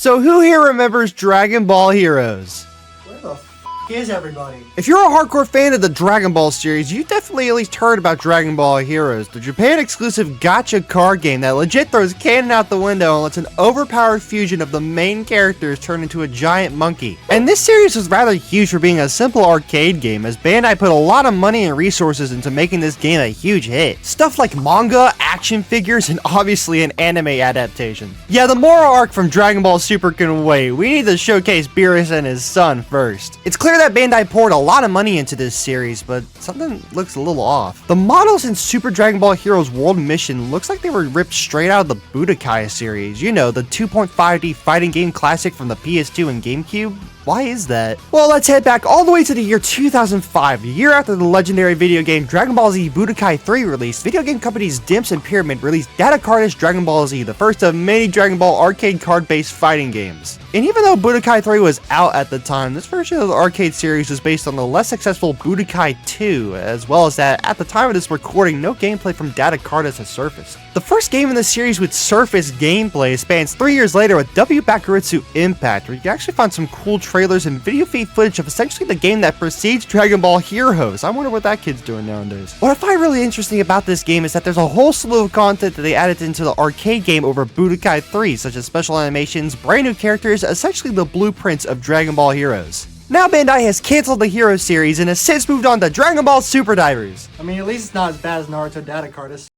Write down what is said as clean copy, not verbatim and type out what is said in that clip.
So who here remembers Dragon Ball Heroes? Where the is everybody? If you're a hardcore fan of the Dragon Ball series, you definitely at least heard about Dragon Ball Heroes, the Japan-exclusive gacha card game that legit throws canon out the window and lets an overpowered fusion of the main characters turn into a giant monkey. And this series was rather huge for being a simple arcade game, as Bandai put a lot of money and resources into making this game a huge hit. Stuff like manga, action figures, and obviously an anime adaptation. Yeah, the moral arc from Dragon Ball Super can wait. We need to showcase Beerus and his son first. It's clear that Bandai poured a lot of money into this series, but something looks a little off. The models in Super Dragon Ball Heroes World Mission looks like they were ripped straight out of the Budokai series. You know, the 2.5D fighting game classic from the PS2 and GameCube. Why is that? Well, let's head back all the way to the year 2005, a year after the legendary video game Dragon Ball Z Budokai 3 released. Video game companies Dimps and Pyramid released Data Carddass Dragon Ball Z, the first of many Dragon Ball arcade card-based fighting games. And even though Budokai 3 was out at the time, this version of the arcade series was based on the less successful Budokai 2, as well as that, at the time of this recording, no gameplay from Data Carddass has surfaced. The first game in the series with surface gameplay spans 3 years later with W Bakuritsu Impact, where you can actually find some cool trailers and video feed footage of essentially the game that precedes Dragon Ball Heroes. I wonder what that kid's doing nowadays. What I find really interesting about this game is that there's a whole slew of content that they added into the arcade game over Budokai 3, such as special animations, brand new characters, essentially the blueprints of Dragon Ball Heroes. Now Bandai has cancelled the Heroes series and has since moved on to Dragon Ball Super Divers. I mean, at least it's not as bad as Naruto Data Carddass.